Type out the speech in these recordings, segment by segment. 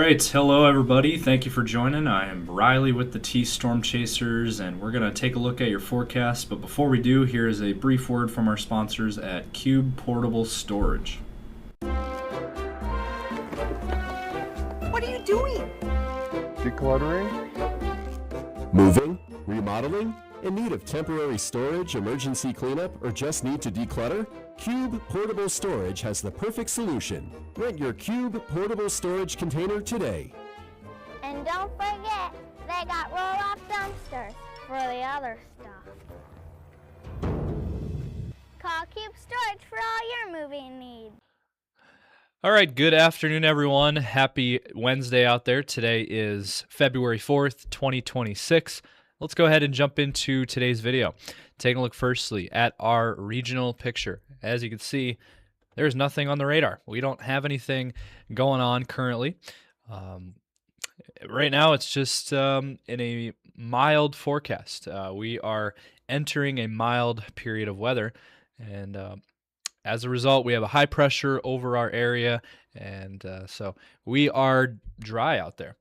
right, hello everybody. Thank you for joining. I am Riley with the T Storm Chasers, and we're going to take a look at your forecast. But before we do, here is a brief word from our sponsors at Cube Portable Storage. What are you doing? Decluttering? Moving? Remodeling? In need of temporary storage, emergency cleanup, or just need to declutter? Cube Portable Storage has the perfect solution. Rent your Cube Portable Storage container today. And don't forget, they got roll-off dumpsters for the other stuff. Call Cube Storage for all your moving needs. All right, good afternoon, everyone. Happy Wednesday out there. Today is February 4th, 2026. Let's go ahead and jump into today's video. Taking a look firstly at our regional picture. As you can see, there's nothing on the radar. We don't have anything going on currently. Right now, it's just in a mild forecast. We are entering a mild period of weather, and as a result, we have a high pressure over our area, and so we are dry out there.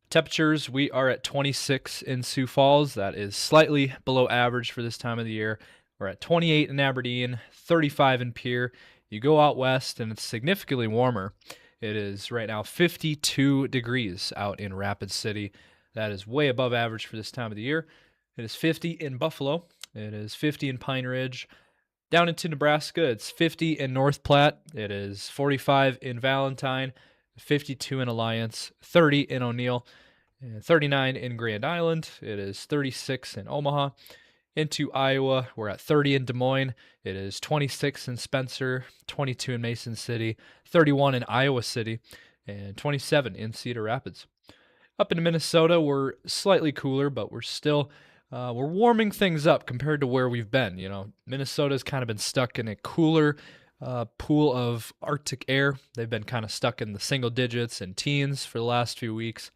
Temperatures, we are at 26 in Sioux Falls. That is slightly below average for this time of the year. We're at 28 in Aberdeen, 35 in Pierre. You go out west and it's significantly warmer. It is right now 52 degrees out in Rapid City. That is way above average for this time of the year. It is 50 in Buffalo. It is 50 in Pine Ridge. Down into Nebraska, it's 50 in North Platte. It is 45 in Valentine, 52 in Alliance, 30 in O'Neill, and 39 in Grand Island. It is 36 in Omaha. Into Iowa, we're at 30 in Des Moines. It is 26 in Spencer, 22 in Mason City, 31 in Iowa City, and 27 in Cedar Rapids. Up in Minnesota, we're slightly cooler, but we're still we're warming things up compared to where we've been. You know, Minnesota's kind of been stuck in a cooler pool of Arctic air. They've been kind of stuck in the single digits and teens for the last few weeks,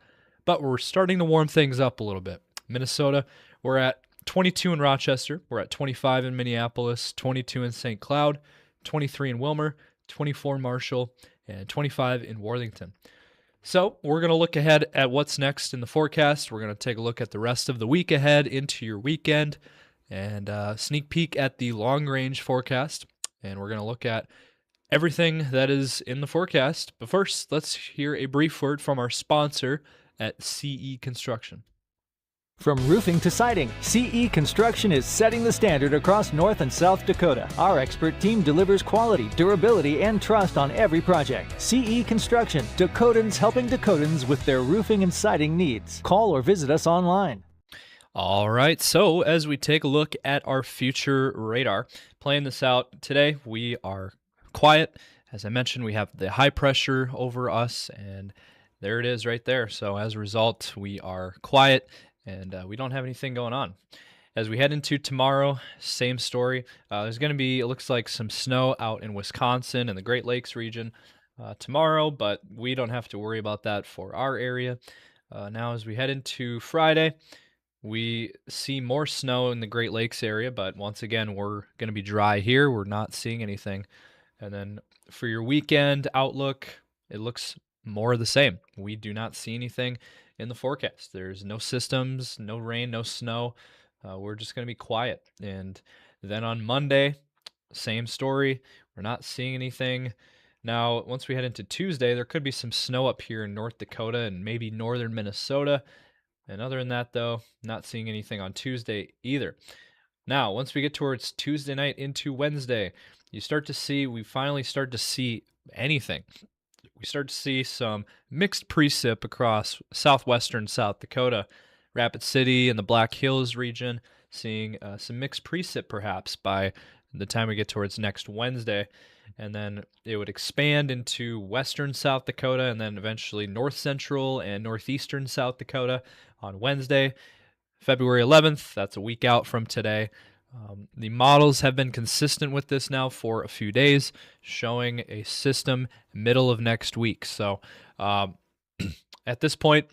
but we're starting to warm things up a little bit. Minnesota, we're at 22 in Rochester, we're at 25 in Minneapolis, 22 in St. Cloud, 23 in Wilmer, 24 in Marshall, and 25 in Worthington. So we're going to look ahead at what's next in the forecast. We're going to take a look at the rest of the week ahead into your weekend and sneak peek at the long-range forecast. And we're going to look at everything that is in the forecast. But first, let's hear a brief word from our sponsor at CE Construction. From roofing to siding, CE Construction is setting the standard across North and South Dakota. Our expert team delivers quality, durability, and trust on every project. CE Construction, Dakotans helping Dakotans with their roofing and siding needs. Call or visit us online. All right, so as we take a look at our future radar, playing this out today, we are quiet. As I mentioned, we have the high pressure over us, and there it is right there. So as a result, we are quiet, and we don't have anything going on. As we head into tomorrow, same story. There's going to be, it looks like, some snow out in Wisconsin and the Great Lakes region tomorrow, but we don't have to worry about that for our area. Now as we head into Friday, we see more snow in the Great Lakes area, but once again, we're going to be dry here. We're not seeing anything. And then for your weekend outlook, it looks more of the same. We do not see anything in the forecast. There's no systems, no rain, no snow. We're just going to be quiet. And then on Monday, same story. We're not seeing anything. Now, once we head into Tuesday, there could be some snow up here in North Dakota and maybe northern Minnesota. And other than that, though, not seeing anything on Tuesday either. Now, once we get towards Tuesday night into Wednesday, we finally start to see anything. We start to see some mixed precip across southwestern South Dakota, Rapid City and the Black Hills region, seeing some mixed precip perhaps by the time we get towards next Wednesday. And then it would expand into western South Dakota and then eventually north central and northeastern South Dakota on Wednesday, February 11th. That's a week out from today. The models have been consistent with this now for a few days, showing a system middle of next week. So at this point,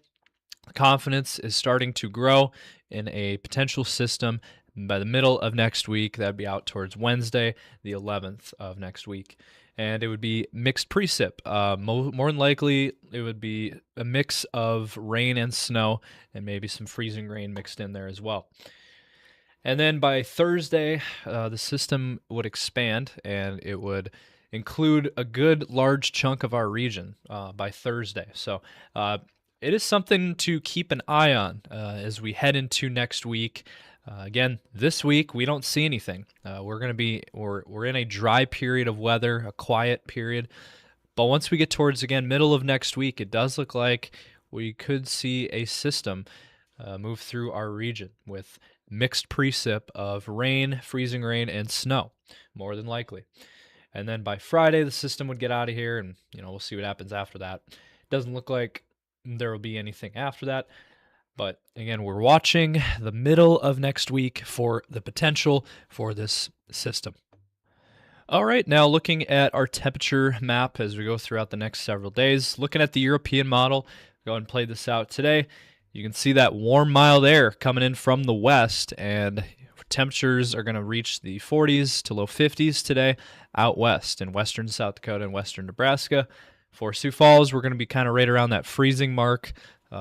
confidence is starting to grow in a potential system by the middle of next week. That'd be out towards Wednesday, the 11th of next week. and it would be mixed precip. More than likely, it would be a mix of rain and snow, and maybe some freezing rain mixed in there as well. And then by Thursday, the system would expand, and it would include a good large chunk of our region by Thursday. So it is something to keep an eye on as we head into next week. Again, this week we don't see anything. We're in a dry period of weather, a quiet period. But once we get towards again middle of next week, it does look like we could see a system move through our region with mixed precip of rain, freezing rain, and snow, more than likely. And then by Friday, the system would get out of here, and we'll see what happens after that. Doesn't look like there will be anything after that. But again, we're watching the middle of next week for the potential for this system. All right, now looking at our temperature map as we go throughout the next several days, looking at the European model, go ahead and play this out today. You can see that warm, mild air coming in from the west, and temperatures are going to reach the 40s to low 50s today out west in western South Dakota and western Nebraska. For Sioux Falls, we're going to be kind of right around that freezing mark.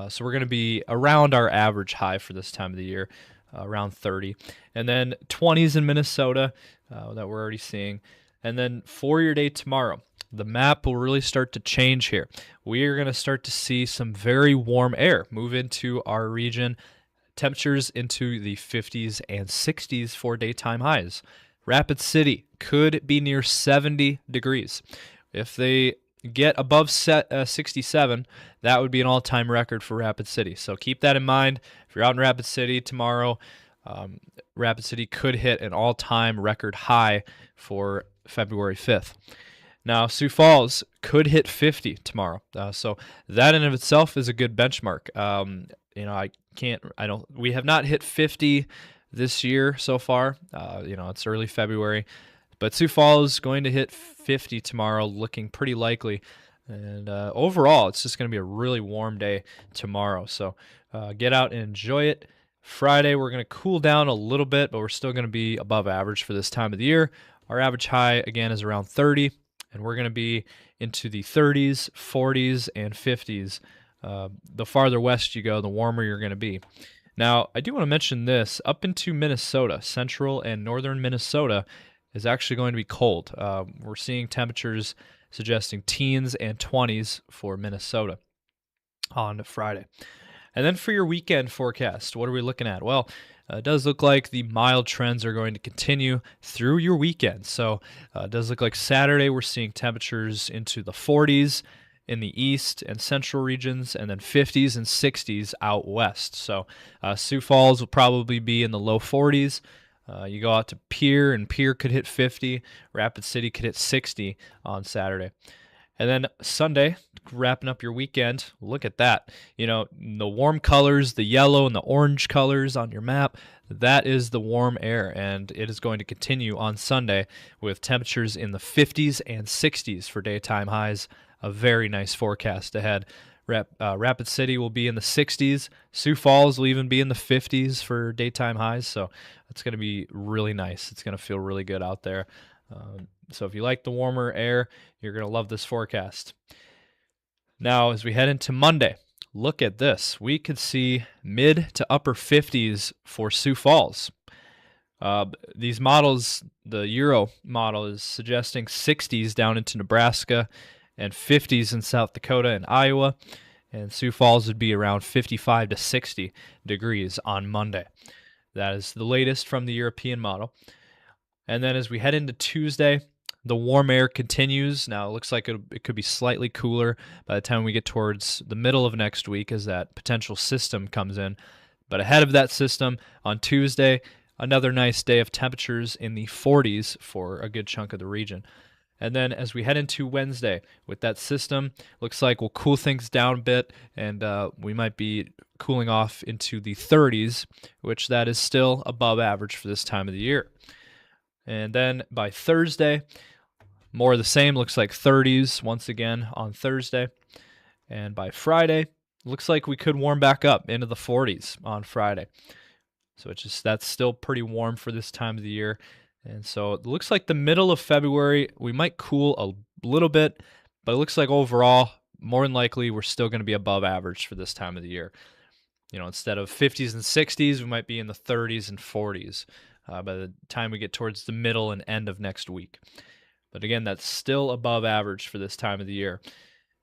So we're going to be around our average high for this time of the year, around 30. And then 20s in Minnesota that we're already seeing. And then for your day tomorrow, the map will really start to change here. We are going to start to see some very warm air move into our region. Temperatures into the 50s and 60s for daytime highs. Rapid City could be near 70 degrees. If they get above 67, that would be an all-time record for Rapid City. So keep that in mind. If you're out in Rapid City tomorrow, Rapid City could hit an all-time record high for February 5th. Now, Sioux Falls could hit 50 tomorrow. So that in of itself is a good benchmark. We have not hit 50 this year so far. It's early February, but Sioux Falls is going to hit 50 tomorrow, looking pretty likely. And overall, it's just going to be a really warm day tomorrow. So get out and enjoy it. Friday, we're going to cool down a little bit, but we're still going to be above average for this time of the year. Our average high, again, is around 30, and we're going to be into the 30s, 40s, and 50s. The farther west you go, the warmer you're going to be. Now, I do want to mention this. Up into Minnesota, central and northern Minnesota is actually going to be cold. We're seeing temperatures suggesting teens and 20s for Minnesota on Friday. And then for your weekend forecast, what are we looking at? Well, it does look like the mild trends are going to continue through your weekend. So it does look like Saturday we're seeing temperatures into the 40s in the east and central regions, and then 50s and 60s out west. So Sioux Falls will probably be in the low 40s. You go out to Pierre, and Pierre could hit 50. Rapid City could hit 60 on Saturday. And then Sunday, wrapping up your weekend, look at that. The warm colors, the yellow and the orange colors on your map, that is the warm air, and it is going to continue on Sunday with temperatures in the 50s and 60s for daytime highs. A very nice forecast ahead. Rapid City will be in the 60s. Sioux Falls will even be in the 50s for daytime highs, so it's going to be really nice. It's going to feel really good out there. So if you like the warmer air, you're going to love this forecast. Now, as we head into Monday, look at this. We could see mid to upper 50s for Sioux Falls. These models, the Euro model is suggesting 60s down into Nebraska and 50s in South Dakota and Iowa. And Sioux Falls would be around 55 to 60 degrees on Monday. That is the latest from the European model. And then as we head into Tuesday, the warm air continues. Now, it looks like it could be slightly cooler by the time we get towards the middle of next week as that potential system comes in. But ahead of that system, on Tuesday, another nice day of temperatures in the 40s for a good chunk of the region. And then as we head into Wednesday with that system, looks like we'll cool things down a bit, and we might be cooling off into the 30s, which that is still above average for this time of the year. And then by Thursday, more of the same, looks like 30s once again on Thursday. And by Friday, looks like we could warm back up into the 40s on Friday. So that's still pretty warm for this time of the year. And so it looks like the middle of February, we might cool a little bit, but it looks like overall, more than likely, we're still going to be above average for this time of the year. Instead of 50s and 60s, we might be in the 30s and 40s by the time we get towards the middle and end of next week. But again, that's still above average for this time of the year.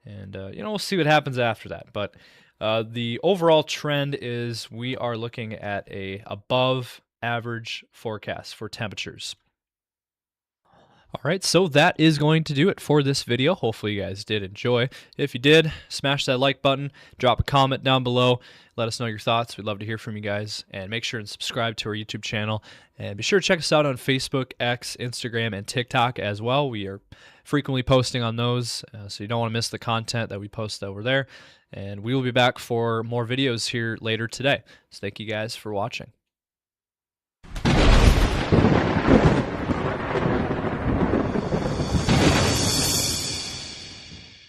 And, we'll see what happens after that. But the overall trend is we are looking at a above average forecast for temperatures. All right, so that is going to do it for this video. Hopefully you guys did enjoy. If you did, smash that like button, drop a comment down below, let us know your thoughts. We'd love to hear from you guys, and make sure and subscribe to our YouTube channel. And be sure to check us out on Facebook, X, Instagram, and TikTok as well. We are frequently posting on those, so you don't want to miss the content that we post over there. And we will be back for more videos here later today. So thank you guys for watching.